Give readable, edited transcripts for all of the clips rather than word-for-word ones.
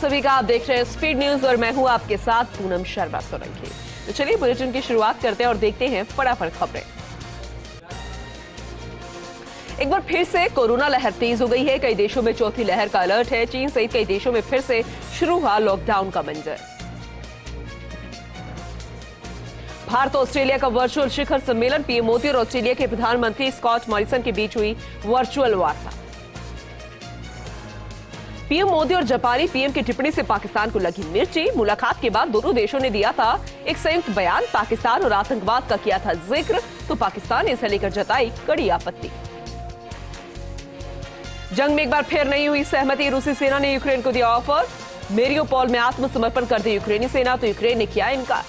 सभी का आप देख रहे हैं स्पीड न्यूज और मैं हूं आपके साथ पूनम शर्मा सोलंकी। तो चलिए बुलेटिन की शुरुआत करते हैं और देखते हैं फटाफट खबरें। एक बार फिर से कोरोना लहर तेज हो गई है। कई देशों में चौथी लहर का अलर्ट है। चीन सहित कई देशों में फिर से शुरू हुआ लॉकडाउन का मंजर। भारत और ऑस्ट्रेलिया का वर्चुअल शिखर सम्मेलन। पीएम मोदी और ऑस्ट्रेलिया के प्रधानमंत्री स्कॉट मॉरिसन के बीच हुई वर्चुअल वार्ता। पीएम मोदी और जापानी पीएम की टिप्पणी से पाकिस्तान को लगी मिर्ची। मुलाकात के बाद दोनों देशों ने दिया था एक संयुक्त बयान। पाकिस्तान और आतंकवाद का किया था जिक्र, तो पाकिस्तान ने इसे लेकर जताई कड़ी आपत्ति। जंग में एक बार फिर नहीं हुई सहमति। रूसी सेना ने यूक्रेन को दिया ऑफर। मेरियोपोल में आत्मसमर्पण कर दी यूक्रेनी सेना, तो यूक्रेन ने किया इनकार।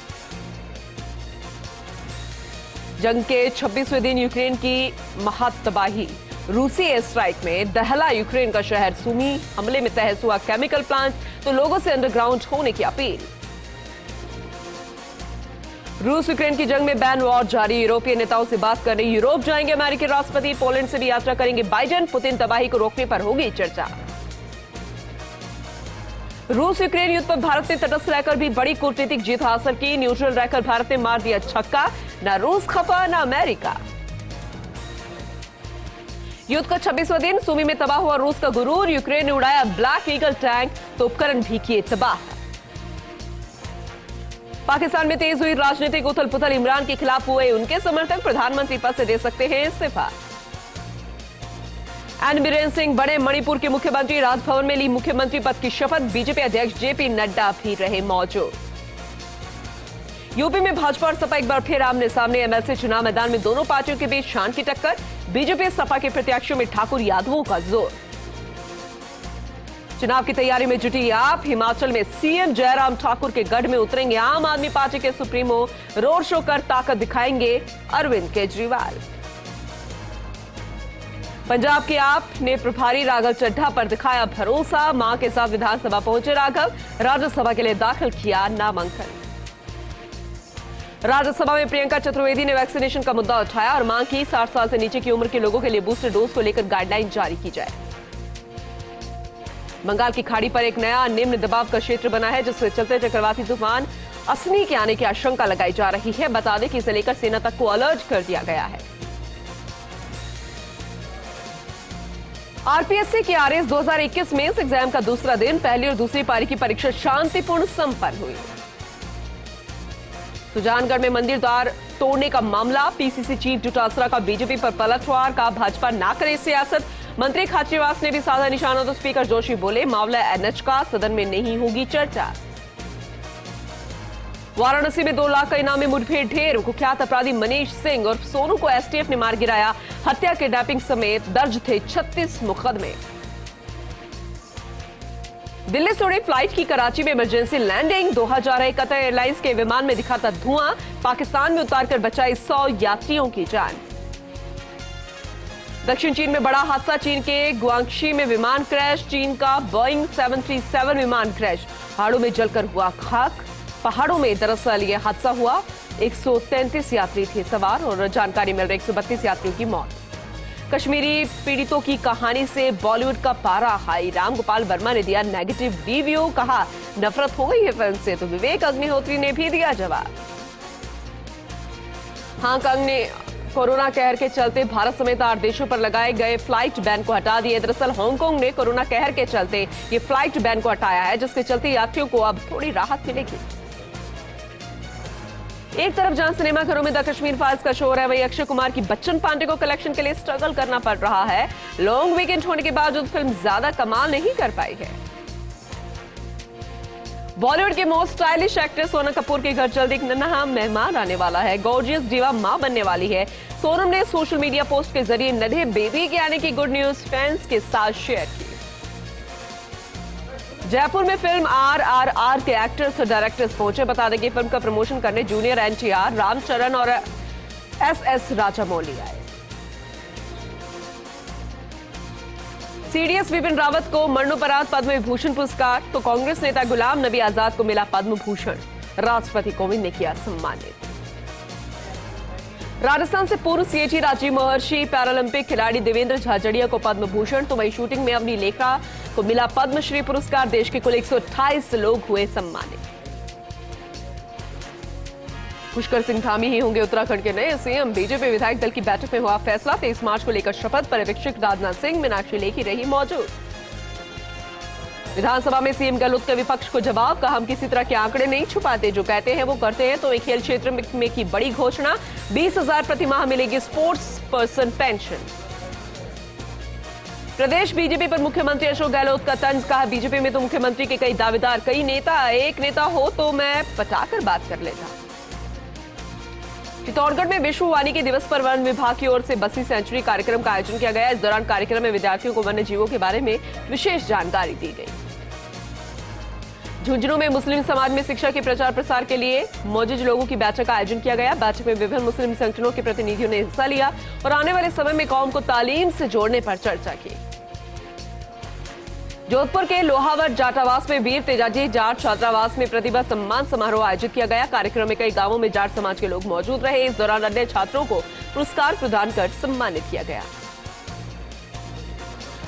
जंग के 26वें दिन यूक्रेन की महातबाही। रूसी एयर स्ट्राइक में दहला यूक्रेन का शहर सुमी। हमले में तहस हुआ केमिकल प्लांट, तो लोगों से अंडरग्राउंड होने की अपील। रूस यूक्रेन की जंग में बैन वॉर जारी। यूरोपीय नेताओं से बात करने यूरोप जाएंगे अमेरिकी राष्ट्रपति। पोलैंड से भी यात्रा करेंगे बाइडेन। पुतिन तबाही को रोकने पर होगी चर्चा। रूस यूक्रेन युद्ध पर भारत ने तटस्थ रहकर भी बड़ी कूटनीतिक जीत हासिल की। न्यूट्रल रहकर भारत ने मार दिया छक्का। न रूस खफा न अमेरिका। युद्ध का 26वां दिन। सुमी में तबाह हुआ रूस का गुरूर। यूक्रेन ने उड़ाया ब्लैक ईगल टैंक, तो उपकरण भी किए तबाह। पाकिस्तान में तेज हुई राजनीतिक उथल पुथल। इमरान के खिलाफ हुए उनके समर्थक प्रधानमंत्री पद से दे सकते हैं इस्तीफा। एन बीरेन सिंह बने मणिपुर के मुख्यमंत्री। राजभवन में ली मुख्यमंत्री पद की शपथ। बीजेपी अध्यक्ष जेपी नड्डा भी रहे मौजूद। यूपी में भाजपा और सपा एक बार फिर आमने सामने। एमएलसी चुनाव मैदान में दोनों पार्टियों के बीच शान की टक्कर। बीजेपी सपा के प्रत्याशियों में ठाकुर यादवों का जोर। चुनाव की तैयारी में जुटी आप। हिमाचल में सीएम जयराम ठाकुर के गढ़ में उतरेंगे आम आदमी पार्टी के सुप्रीमो। रोड शो कर ताकत दिखाएंगे अरविंद केजरीवाल। पंजाब के आप ने प्रभारी राघव चड्ढा पर दिखाया भरोसा। मां के साथ विधानसभा पहुंचे राघव। राज्यसभा के लिए दाखिल किया नामांकन। राज्यसभा में प्रियंका चतुर्वेदी ने वैक्सीनेशन का मुद्दा उठाया और मांग की 60 साल से नीचे की उम्र के लोगों के लिए बूस्टर डोज को लेकर गाइडलाइन जारी की जाए। बंगाल की खाड़ी पर एक नया निम्न दबाव का क्षेत्र बना है, जिसके चलते चक्रवाती तूफान असनी के आने की आशंका लगाई जा रही है। बता दें कि इसे लेकर सेना तक को अलर्ट कर दिया गया है। आरपीएससी की आरएस 2021 मेंस एग्जाम का दूसरा दिन। पहली और दूसरी पारी की परीक्षा शांतिपूर्ण संपन्न हुई। सुजानगढ़ में मंदिर द्वार तोड़ने का मामला। पीसीसी चीफ डोटासरा का बीजेपी पर पलटवार। का भाजपा ना करे सियासत। मंत्री खाचरीवास ने भी साधा निशाना, तो स्पीकर जोशी बोले मामला एनएच का, सदन में नहीं होगी चर्चा। वाराणसी में 2 लाख का इनामी मुठभेड़ ढेर। कुख्यात अपराधी मनीष सिंह और सोनू को एसटीएफ ने मार गिराया। हत्या, किडनैपिंग समेत दर्ज थे 36 मुकदमे। दिल्ली से उड़ी फ्लाइट की कराची में इमरजेंसी लैंडिंग। दोहा जा रहे कतर एयरलाइंस के विमान में दिखा था धुआं। पाकिस्तान में उतारकर बचाई 100 यात्रियों की जान। दक्षिण चीन में बड़ा हादसा। चीन के गुआंगशी में विमान क्रैश। चीन का बोइंग 737 विमान क्रैश। पहाड़ों में जलकर हुआ खाक। पहाड़ों में दरअसल यह हादसा हुआ। 133 यात्री थे सवार और जानकारी मिल रही 132 यात्रियों की मौत। कश्मीरी पीड़ितों की कहानी से बॉलीवुड का पारा हाई। राम गोपाल वर्मा ने दिया नेगेटिव रिव्यू। कहा नफरत हो गई है फिल्म से, तो विवेक अग्निहोत्री ने भी दिया जवाब। हांगकांग ने कोरोना कहर के चलते भारत समेत 8 देशों पर लगाए गए फ्लाइट बैन को हटा दिए। दरअसल हांगकांग ने कोरोना कहर के चलते ये फ्लाइट बैन को हटाया है, जिसके चलते यात्रियों को अब थोड़ी राहत मिलेगी। एक तरफ जहां सिनेमा घरों में द कश्मीर फाइल्स का शोर है, वहीं अक्षय कुमार की बच्चन पांडे को कलेक्शन के लिए स्ट्रगल करना पड़ रहा है। लॉन्ग वीकेंड होने के बावजूद फिल्म ज्यादा कमाल नहीं कर पाई है। बॉलीवुड के most stylish actress Sonam Kapoor के घर जल्द एक नन्हा मेहमान आने वाला है। गॉर्जियस डिवा मां बनने वाली है। सोनम ने सोशल मीडिया पोस्ट के जरिए नन्हे बेबी के आने की गुड न्यूज फैंस के साथ शेयर की। जयपुर में फिल्म RRR के एक्टर्स और डायरेक्टर्स पहुंचे। बता दें कि फिल्म का प्रमोशन करने जूनियर NTR, रामचरण और SS राजामौली आए। सीडीएस विपिन रावत को मरणोपरांत पद्म विभूषण पुरस्कार, तो कांग्रेस नेता गुलाम नबी आजाद को मिला पद्म भूषण। राष्ट्रपति कोविंद ने किया सम्मानित। राजस्थान से पूर्व सीएटी राजीव महर्षि पैरालंपिक खिलाड़ी देवेंद्र झाझड़िया को पद्म भूषण, तो वहीं शूटिंग में अवनी लेखा को मिला पद्मश्री पुरस्कार। देश के कुल 128 लोग हुए सम्मानित। पुष्कर सिंह धामी ही होंगे उत्तराखंड के नए सीएम। बीजेपी विधायक दल की बैठक में हुआ फैसला। 23 मार्च को लेकर शपथ। पर्यवेक्षक राजनाथ सिंह, मीनाक्षी लेखी रही मौजूद। विधानसभा में सीएम गहलोत का विपक्ष को जवाब। कहा, हम किसी तरह के आंकड़े नहीं छुपाते, जो कहते हैं वो करते हैं। तो एक खेल क्षेत्र में की बड़ी घोषणा, 20,000 प्रति माह मिलेगी स्पोर्ट्स पर्सन पेंशन। प्रदेश बीजेपी पर मुख्यमंत्री अशोक गहलोत का तंज। कहा, बीजेपी में तो मुख्यमंत्री के कई दावेदार, कई नेता, एक नेता हो तो मैं पटाकर बात कर लेता। चित्तौड़गढ़ में विश्व वानिकी दिवस पर वन विभाग की ओर से बसी सेंचुरी कार्यक्रम का आयोजन किया गया। इस दौरान कार्यक्रम में विद्यार्थियों को वन्य जीवों के बारे में विशेष जानकारी दी गई। झुंझुनू में मुस्लिम समाज में शिक्षा के प्रचार प्रसार के लिए मौजूद लोगों की बैठक का आयोजन किया गया। बैठक में विभिन्न मुस्लिम संगठनों के प्रतिनिधियों ने हिस्सा लिया और आने वाले समय में कौम को तालीम से जोड़ने पर चर्चा की। जोधपुर के लोहावट जाटावास में वीर तेजाजी जाट छात्रावास में प्रतिभा सम्मान समारोह आयोजित किया गया। कार्यक्रम में कई गांवों में जाट समाज के लोग मौजूद रहे। इस दौरान अन्य छात्रों को पुरस्कार प्रदान कर सम्मानित किया गया।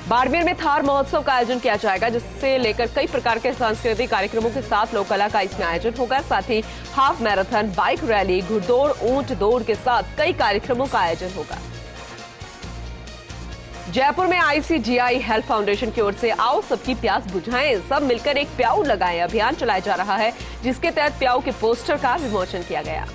बाड़मेर में थार महोत्सव का आयोजन किया जाएगा, जिससे लेकर कई प्रकार के सांस्कृतिक कार्यक्रमों के साथ लोक कला का इसमें आयोजन होगा। साथ ही हाफ मैराथन, बाइक रैली, घुड़दौड़, ऊंट दौड़ के साथ कई कार्यक्रमों का आयोजन होगा। जयपुर में ICGI हेल्थ फाउंडेशन की ओर से आओ सबकी प्यास बुझाएं, सब मिलकर एक प्याऊ लगाएं अभियान चलाया जा रहा है, जिसके तहत प्याऊ के पोस्टर का विमोचन किया गया।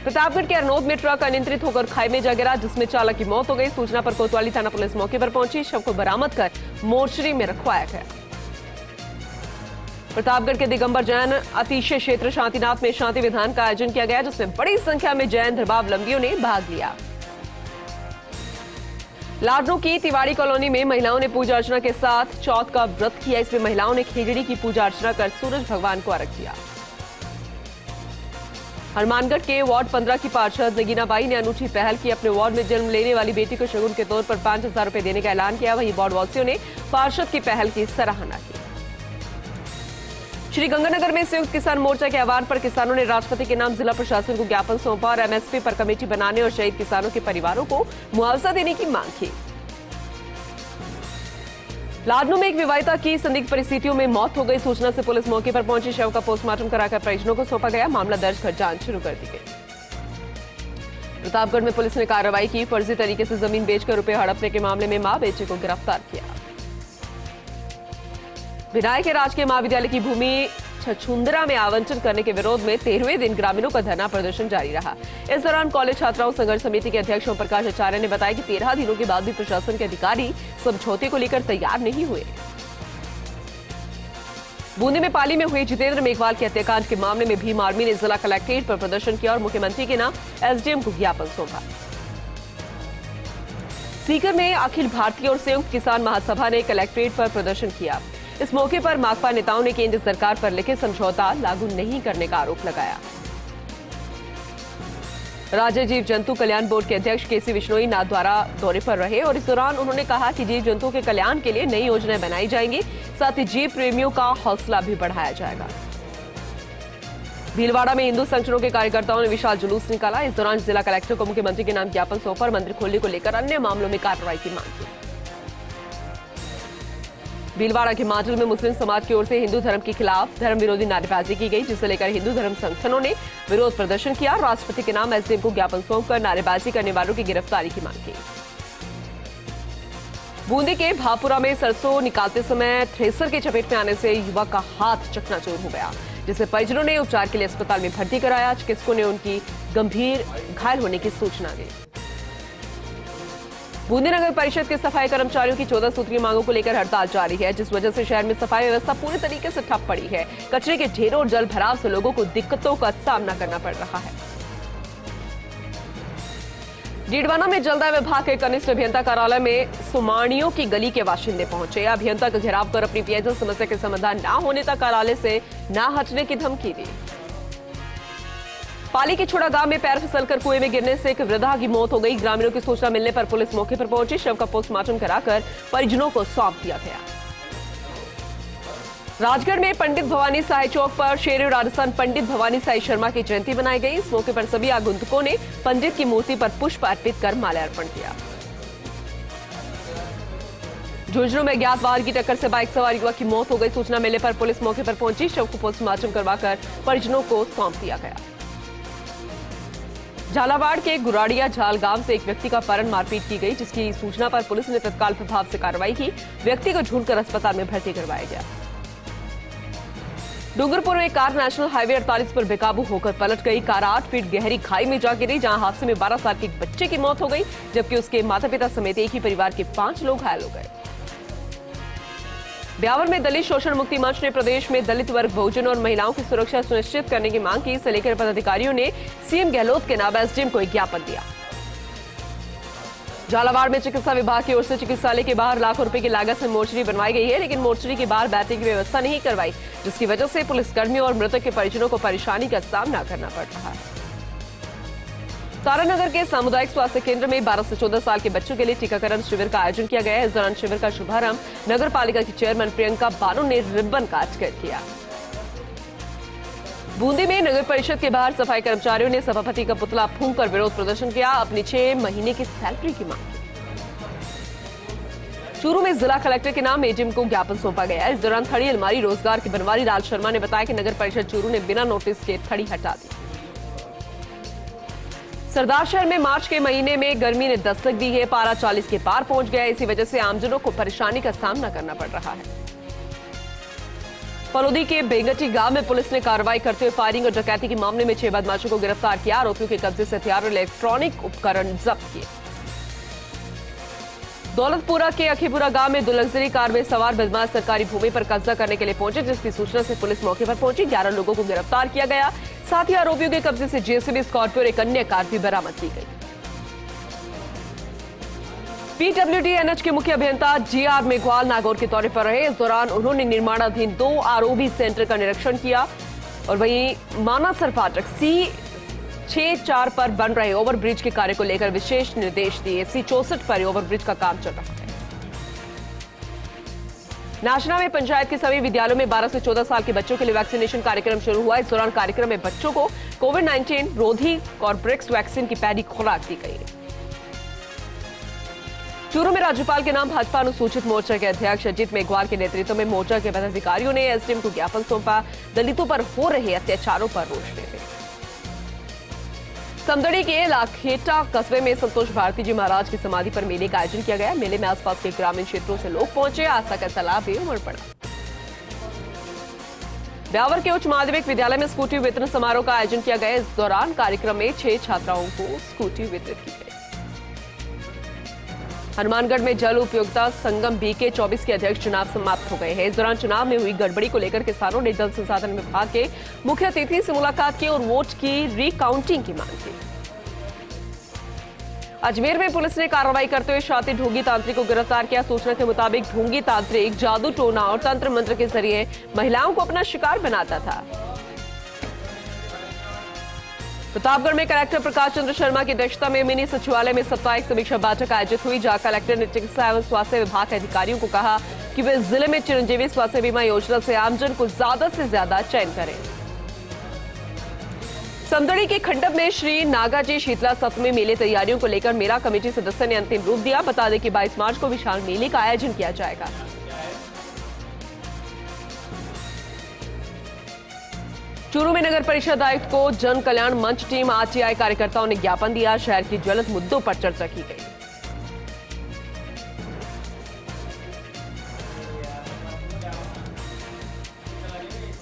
प्रतापगढ़ के अरनोद में ट्रक अनियंत्रित होकर खाई में जा गिरा, जिसमें चालक की मौत हो गई। सूचना पर कोतवाली थाना पुलिस मौके पर पहुंची। शव को बरामद कर मोर्चरी में रखवाया गया। प्रतापगढ़ के दिगंबर जैन अतिशय क्षेत्र शांतिनाथ में शांति विधान का आयोजन किया गया, जिसमें बड़ी संख्या में जैन धर्मावलंबियों ने भाग लिया। लाडनू की तिवाड़ी कॉलोनी में महिलाओं ने पूजा अर्चना के साथ चौथ का व्रत किया। इसमें महिलाओं ने खिचड़ी की पूजा अर्चना कर सूरज भगवान को अर्घ्य दिया। हनुमानगढ़ के वार्ड 15 की पार्षद नगीनाबाई ने अनूठी पहल की। अपने वार्ड में जन्म लेने वाली बेटी को शगुन के तौर पर 5,000 रुपए देने का ऐलान किया। वहीं वार्ड वासियों ने पार्षद की पहल की सराहना की। श्रीगंगानगर में संयुक्त किसान मोर्चा के आह्वान पर किसानों ने राष्ट्रपति के नाम जिला प्रशासन को ज्ञापन सौंपा और MSP पर कमेटी बनाने और शहीद किसानों के परिवारों को मुआवजा देने की मांग की। लाडनू में एक विवाहिता की संदिग्ध परिस्थितियों में मौत हो गई। सूचना से पुलिस मौके पर पहुंची। शव का पोस्टमार्टम कराकर परिजनों को सौंपा गया। मामला दर्ज कर जांच शुरू कर दी गई। प्रतापगढ़ में पुलिस ने कार्रवाई की। फर्जी तरीके से जमीन बेचकर रुपए हड़पने के मामले में मां बेटे को गिरफ्तार किया। भिलाई के राजकीय महाविद्यालय की भूमि छछुंदरा में आवंटन करने के विरोध में 13वें दिन ग्रामीणों का धरना प्रदर्शन जारी रहा। इस दौरान कॉलेज छात्राओं संघर्ष समिति के अध्यक्ष ओम प्रकाश आचार्य ने बताया कि 13 दिनों के बाद भी प्रशासन के अधिकारी समझौते को लेकर तैयार नहीं हुए। बूंदी में पाली में हुए जितेंद्र मेघवाल के हत्याकांड के मामले में भीम आर्मी ने जिला कलेक्ट्रेट पर प्रदर्शन किया और मुख्यमंत्री के नाम SDM को ज्ञापन सौंपा। सीकर में अखिल भारतीय और संयुक्त किसान महासभा ने कलेक्ट्रेट पर प्रदर्शन किया। इस मौके पर माकपा नेताओं ने केंद्र सरकार पर लिखित समझौता लागू नहीं करने का आरोप लगाया। राज्य जीव जंतु कल्याण बोर्ड के अध्यक्ष KC विश्नोई नाथद्वारा दौरे पर रहे और इस दौरान उन्होंने कहा कि जीव जंतुओं के कल्याण के लिए नई योजनाएं बनाई जाएंगी। साथ ही जीव प्रेमियों का हौसला भी बढ़ाया जाएगा। भीलवाड़ा में हिंदू संगठनों के कार्यकर्ताओं ने विशाल जुलूस निकाला। इस दौरान जिला कलेक्टर को मुख्यमंत्री के नाम ज्ञापन सौंपा और मंदिर खोलने को लेकर अन्य मामलों में कार्रवाई की मांग की। भीलवाड़ा के माजल में मुस्लिम समाज की ओर से हिंदू धर्म के खिलाफ धर्म विरोधी नारेबाजी की गई, जिसे लेकर हिंदू धर्म संगठनों ने विरोध प्रदर्शन किया। राष्ट्रपति के नाम SDM को ज्ञापन सौंपकर नारेबाजी करने वालों की गिरफ्तारी की मांग की। बूंदी के भापुरा में सरसों निकालते समय थ्रेसर की चपेट में आने से युवक का हाथ चकनाचूर हो गया, जिसे परिजनों ने उपचार के लिए अस्पताल में भर्ती कराया। चिकित्सकों ने उनकी गंभीर घायल होने की सूचना दी। बूंदी नगर परिषद के सफाई कर्मचारियों की 14 सूत्रीय मांगों को लेकर हड़ताल जारी है, जिस वजह से शहर में सफाई व्यवस्था पूरी तरीके से ठप पड़ी है। कचरे के ढेरों और जल भराव से लोगों को दिक्कतों का सामना करना पड़ रहा है। डीडवाना में जलदाय विभाग के कनिष्ठ अभियंता कार्यालय में सुमाणियों की गली के बाशिंदे पहुंचे। अभियंता का घेराव कर अपनी पेयजल समस्या के समाधान न होने तक कार्यालय से न हटने की धमकी दी। पाली के छोड़ा गांव में पैर फिसलकर कुएं में गिरने से एक वृद्धा की मौत हो गई। ग्रामीणों की सूचना मिलने पर पुलिस मौके पर पहुंची। शव का पोस्टमार्टम कराकर परिजनों को सौंप दिया गया। राजगढ़ में पंडित भवानी साई चौक पर शेर राजस्थान पंडित भवानी साई शर्मा की जयंती मनाई गई। इस मौके पर सभी आगंतुकों ने पंडित की मूर्ति पर पुष्प अर्पित कर माल्यार्पण किया। झुंझुनू में अज्ञात वाहन की टक्कर से बाइक सवार युवक की मौत हो गई। सूचना मिलने पर पुलिस मौके पर पहुंची। शव को पोस्टमार्टम करवाकर परिजनों को सौंप दिया गया। झालावाड़ के गुराड़िया झाल गांव से एक व्यक्ति का अपहरण मारपीट की गई, जिसकी सूचना पर पुलिस ने तत्काल प्रभाव से कार्रवाई की। व्यक्ति को ढूंढकर अस्पताल में भर्ती करवाया गया। डूंगरपुर में कार नेशनल हाईवे 48 पर बेकाबू होकर पलट गई। कार 8 फीट गहरी खाई में जा गिरी, जहां हादसे में 12 साल के एक बच्चे की मौत हो गई, जबकि उसके माता पिता समेत एक ही परिवार के 5 लोग घायल हो गए। ब्यावर में दलित शोषण मुक्ति मंच ने प्रदेश में दलित वर्ग, बहुजन और महिलाओं की सुरक्षा सुनिश्चित करने की मांग की। इसे लेकर पदाधिकारियों ने सीएम गहलोत के नाम एसडीएम को एक ज्ञापन दिया। झालावाड़ में चिकित्सा विभाग की ओर से चिकित्सालय के बाहर लाखों रुपए की लागत से मोर्चरी बनवाई गई है, लेकिन मोर्चरी के बाहर बैठने की व्यवस्था नहीं करवाई, जिसकी वजह से पुलिसकर्मियों और मृतक के परिजनों को परेशानी का सामना करना पड़ रहा है। तारानगर के सामुदायिक स्वास्थ्य केंद्र में 12 से 14 साल के बच्चों के लिए टीकाकरण शिविर का आयोजन किया गया है। इस दौरान शिविर का शुभारंभ नगर पालिका की चेयरमैन प्रियंका बानो ने रिबन काट कर किया। बूंदी में नगर परिषद के बाहर सफाई कर्मचारियों ने सभापति का पुतला फूंककर विरोध प्रदर्शन किया। अपनी 6 महीने की सैलरी की मांग की। चूरू में जिला कलेक्टर के नाम एडीएम को ज्ञापन सौंपा गया। इस दौरान थड़ी अलमारी रोजगार के बनवारी लाल शर्मा ने बताया कि नगर परिषद चूरू ने बिना नोटिस के थड़ी हटा दी। सरदार शहर में मार्च के महीने में गर्मी ने दस्तक दी है। पारा 40 के पार पहुंच गया। इसी वजह से आमजनों को परेशानी का सामना करना पड़ रहा है। फलोदी के बेंगटी गांव में पुलिस ने कार्रवाई करते हुए फायरिंग और डकैती के मामले में 6 बदमाशों को गिरफ्तार किया। आरोपियों के कब्जे से हथियार और इलेक्ट्रॉनिक उपकरण जब्त किए। दौलतपुरा के अखीपुरा गांव में 2 लग्जरी कार में सवार बदमाश सरकारी भूमि पर कब्जा करने के लिए पहुंचे, जिसकी सूचना से पुलिस मौके पर पहुंची। 11 लोगों को गिरफ्तार किया गया। साथ ही आरोपियों के कब्जे से जेसीबी, स्कॉर्पियो और एक अन्य कार भी बरामद की गई। पीडब्ल्यूडी एनएच के मुख्य अभियंता जीआर मेघवाल नागौर के दौरे पर रहे। इस दौरान उन्होंने निर्माणाधीन 2 आरओबी सेंटर का निरीक्षण किया और वहीं मानासर फाटक C64 पर बन रहे ओवरब्रिज के कार्य को लेकर विशेष निर्देश दिए। C64 पर ओवरब्रिज का काम चल रहा है। नाचना में पंचायत के सभी विद्यालयों में 12 से 14 साल के बच्चों के लिए वैक्सीनेशन कार्यक्रम शुरू हुआ। इस दौरान कार्यक्रम में बच्चों को कोविड-19 रोधी कॉर्बेवैक्स वैक्सीन की पहली खुराक दी गई। चूरू में राज्यपाल के नाम भाजपा अनुसूचित मोर्चा के अध्यक्ष अजीत मेघवाल के नेतृत्व में मोर्चा के पदाधिकारियों ने एसडीएम को ज्ञापन सौंपा। दलितों पर हो रहे अत्याचारों पर रोष देते। समदड़ी के लाखेटा कस्बे में संतोष भारती जी महाराज की समाधि पर मेले का आयोजन किया गया। मेले में आसपास के ग्रामीण क्षेत्रों से लोग पहुंचे। आस्था का सैलाब भी उमड़ पड़ा। ब्यावर के उच्च माध्यमिक विद्यालय में स्कूटी वितरण समारोह का आयोजन किया गया। इस दौरान कार्यक्रम में 6 छात्राओं को स्कूटी वितरित की गई। हनुमानगढ़ में जल उपयोगिता संगम BK 24 के अध्यक्ष चुनाव समाप्त हो गए हैं। इस दौरान चुनाव में हुई गड़बड़ी को लेकर किसानों ने जल संसाधन विभाग के मुख्य अतिथि से मुलाकात की और वोट की रिकाउंटिंग की मांग की। अजमेर में पुलिस ने कार्रवाई करते हुए शातिर ढोंगी तांत्रिक को गिरफ्तार किया। सूचना के मुताबिक ढोंगी तांत्रिक जादू, टोना और तंत्र मंत्र के जरिए महिलाओं को अपना शिकार बनाता था। प्रतापगढ़ में कलेक्टर प्रकाश चंद्र शर्मा की अध्यक्षता में मिनी सचिवालय में साप्ताहिक समीक्षा बैठक आयोजित हुई, जहां कलेक्टर ने चिकित्सा एवं स्वास्थ्य विभाग के अधिकारियों को कहा कि वे जिले में चिरंजीवी स्वास्थ्य बीमा योजना से आमजन को ज्यादा से ज्यादा चयन करें। समदड़ी के खंडब में श्री नागाजी शीतला सप्तमी मेले तैयारियों को लेकर मेला कमेटी सदस्य ने अंतिम रूप दिया। बता दें कि 22 मार्च को विशाल मेले का आयोजन किया जाएगा। चूरू में नगर परिषद आयुक्त को जन कल्याण मंच टीम आरटीआई कार्यकर्ताओं ने ज्ञापन दिया। शहर की ज्वलंत मुद्दों पर चर्चा की गई।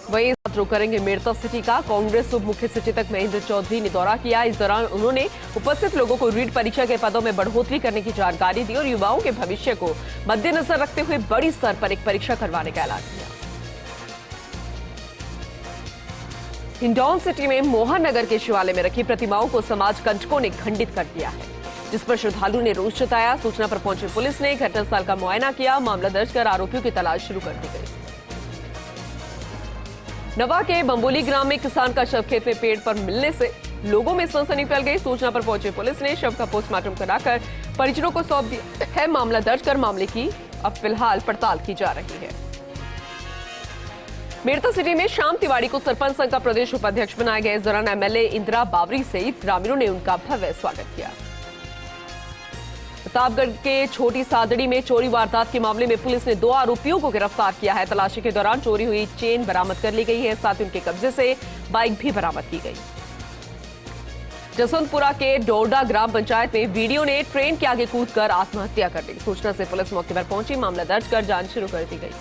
वहीं रुक करेंगे मेड़ता सिटी का। कांग्रेस उप मुख्य सचेतक महेंद्र चौधरी ने दौरा किया। इस दौरान उन्होंने उपस्थित लोगों को रीट परीक्षा के पदों में बढ़ोतरी करने की जानकारी दी और युवाओं के भविष्य को मद्देनजर रखते हुए बड़ी स्तर पर एक परीक्षा करवाने का ऐलान किया। हिंडौन सिटी में मोहन नगर के शिवालय में रखी प्रतिमाओं को समाज कंटकों ने खंडित कर दिया है, जिस पर श्रद्धालु ने रोष जताया। सूचना पर पहुंचे पुलिस ने घटनास्थल का मुआयना किया। मामला दर्ज कर आरोपियों की तलाश शुरू कर दी गई। नवा के बंबोली ग्राम में किसान का शव खेत में पेड़ पर मिलने से लोगों में सनसनी फैल गई। सूचना पर पहुंचे पुलिस ने शव का पोस्टमार्टम कराकर परिजनों को सौंप दिया है। मामला दर्ज कर मामले की अब फिलहाल पड़ताल की जा रही है। मेड़ता सिटी में श्याम तिवारी को सरपंच संघ का प्रदेश उपाध्यक्ष बनाया गया। इस दौरान एमएलए इंदिरा बावरी सहित ग्रामीणों ने उनका भव्य स्वागत किया। प्रतापगढ़ के छोटी सादड़ी में चोरी वारदात के मामले में पुलिस ने 2 आरोपियों को गिरफ्तार किया है। तलाशी के दौरान चोरी हुई चेन बरामद कर ली गई है, साथ ही उनके कब्जे से बाइक भी बरामद की गई। जसवंतपुरा के डोडा ग्राम पंचायत में वीडियो ने ट्रेन के आगे कूदकर आत्महत्या कर ली। सूचना से पुलिस मौके पर पहुंची, मामला दर्ज कर जांच शुरू कर दी गई।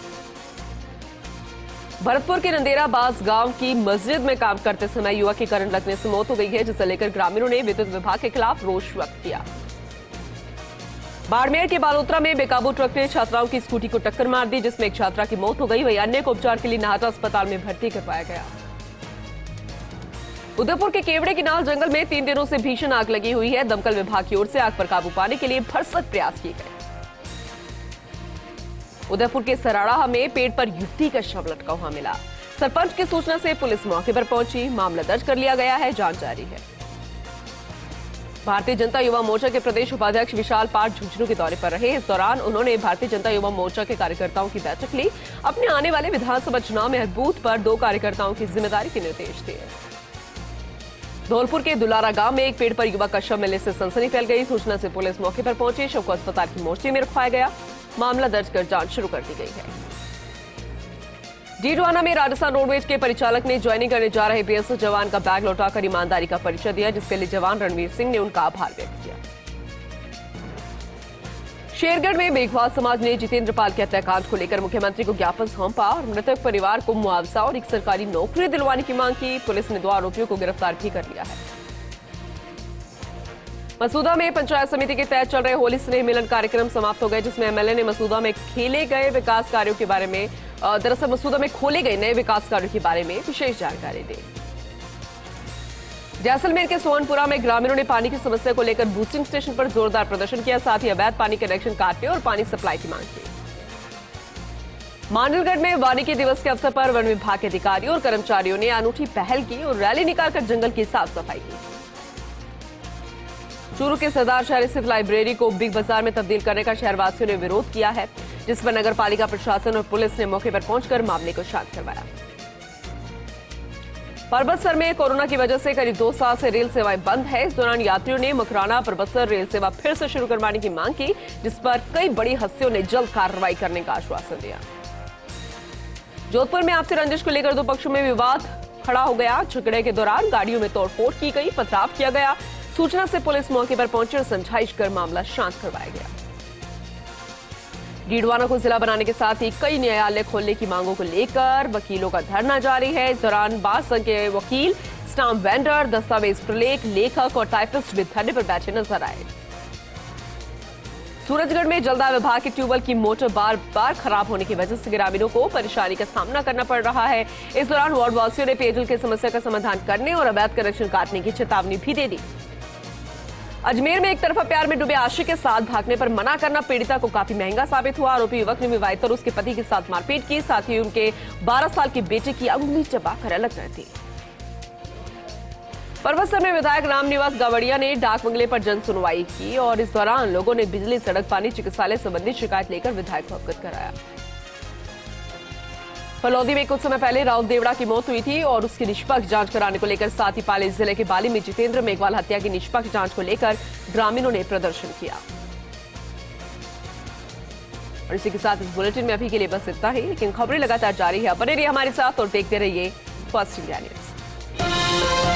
भरतपुर के नंदेराबाज गांव की मस्जिद में काम करते समय युवक की करंट लगने से मौत हो गई है, जिसे लेकर ग्रामीणों ने विद्युत विभाग के खिलाफ रोष व्यक्त किया। बाड़मेर के बालोतरा में बेकाबू ट्रक ने छात्राओं की स्कूटी को टक्कर मार दी, जिसमें एक छात्रा की मौत हो गई, वहीं अन्य को उपचार के लिए नाहटा अस्पताल में भर्ती करवाया गया। उदयपुर के केवड़े की नाल जंगल में 3 दिनों से भीषण आग लगी हुई है। दमकल विभाग की ओर से आग पर काबू पाने के लिए भरसक प्रयास किए गए। उदयपुर के सराड़ा में पेड़ पर युवती का शव लटका हुआ मिला। सरपंच की सूचना से पुलिस मौके पर पहुंची, मामला दर्ज कर लिया गया है, जांच जारी है। भारतीय जनता युवा मोर्चा के प्रदेश उपाध्यक्ष विशाल पाठ झुंझुनू के दौरे पर रहे। इस दौरान उन्होंने भारतीय जनता युवा मोर्चा के कार्यकर्ताओं की बैठक ली। अपने आने वाले विधानसभा चुनाव में हर बूथ पर 2 कार्यकर्ताओं की जिम्मेदारी के निर्देश दिए। धौलपुर के दुलारा गांव में एक पेड़ पर युवक का शव मिलने से सनसनी फैल गई। सूचना से पुलिस मौके पर पहुंची, शव को अस्पताल की मोर्चरी में रखवाया गया, मामला दर्ज कर जांच शुरू कर दी गई है। डीडवाना में राजस्थान रोडवेज के परिचालक ने ज्वाइनिंग करने जा रहे बीएसएफ जवान का बैग लौटाकर ईमानदारी का परिचय दिया, जिसके लिए जवान रणवीर सिंह ने उनका आभार व्यक्त किया। शेरगढ़ में मेघवाल समाज ने जितेंद्र पाल के हत्याकांड को लेकर मुख्यमंत्री को ज्ञापन सौंपा और मृतक परिवार को मुआवजा और एक सरकारी नौकरी दिलवाने की मांग की। पुलिस ने 2 आरोपियों को गिरफ्तार भी कर लिया है। मसूदा में पंचायत समिति के तहत चल रहे होली स्नेह मिलन कार्यक्रम समाप्त हो गए, जिसमें एमएलए ने मसूदा में खेले गए विकास कार्यों के बारे में दरअसल मसूदा में खोले गए नए विकास कार्यों के बारे में विशेष जानकारी दी। जैसलमेर के सोनपुरा में ग्रामीणों ने पानी की समस्या को लेकर बूस्टिंग स्टेशन पर जोरदार प्रदर्शन किया, साथ ही अवैध पानी कनेक्शन काटने और पानी सप्लाई की मांग की। मांडलगढ़ में वानिकी दिवस के अवसर पर वन विभाग के अधिकारियों और कर्मचारियों ने अनूठी पहल की और रैली निकालकर जंगल की साफ सफाई की। चूरू के सरदार शहर स्थित लाइब्रेरी को बिग बाजार में तब्दील करने का शहरवासियों ने विरोध किया है, जिस पर नगर पालिका प्रशासन और पुलिस ने मौके पर पहुंचकर मामले को शांत करवाया। परबतसर में कोरोना की वजह से करीब 2 साल से रेल सेवाएं बंद है। इस दौरान यात्रियों ने मकराना परबतसर रेल सेवा फिर से शुरू करवाने की मांग की, जिस पर कई बड़ी हस्तियों ने जल्द कार्रवाई करने का आश्वासन दिया। जोधपुर में आपसी रंजिश को लेकर 2 पक्षों में विवाद खड़ा हो गया। झगड़े के दौरान गाड़ियों में तोड़फोड़ की गई, पथराव किया गया। सूचना से पुलिस मौके पर पहुंची और समझाइश कर मामला शांत करवाया गया। डीडवाना को जिला बनाने के साथ ही कई न्यायालय खोलने की मांगों को लेकर वकीलों का धरना जारी है। इस दौरान बार संघ के वकील, स्टाम्प वेंडर, दस्तावेज प्रलेख, लेखक और टाइपिस्ट भी धरने पर बैठे नजर आए। सूरजगढ़ में जलदाय विभाग के ट्यूबवेल की मोटर बार बार खराब होने की वजह से ग्रामीणों को परेशानी का सामना करना पड़ रहा है। इस दौरान वार्डवासियों ने पेयजल की समस्या का समाधान करने और अवैध कनेक्शन काटने की चेतावनी भी दे दी। अजमेर में एक तरफा प्यार में डूबे आशिक के साथ भागने पर मना करना पीड़िता को काफी महंगा साबित हुआ। आरोपी युवक ने विवाहिता और उसके पति के साथ मारपीट की, साथ ही उनके 12 साल के बेटे की अंगुली चबाकर अलग कर दी। परबतसर में विधायक रामनिवास गावड़िया ने डाक बंगले पर जन सुनवाई की और इस दौरान लोगों ने बिजली, सड़क, पानी, चिकित्सालय संबंधी शिकायत लेकर विधायक को अवगत कराया। फलौदी में कुछ समय पहले राहुल देवड़ा की मौत हुई थी और उसकी निष्पक्ष जांच कराने को लेकर साथ ही पाली जिले के बाली में जितेंद्र मेघवाल हत्या की निष्पक्ष जांच को लेकर ग्रामीणों ने प्रदर्शन किया। और इसी के साथ इस बुलेटिन में अभी के लिए बस इतना ही, लेकिन खबरें लगातार जारी है। बने रहिए हमारे साथ और देखते रहिए फर्स्ट इंडिया न्यूज।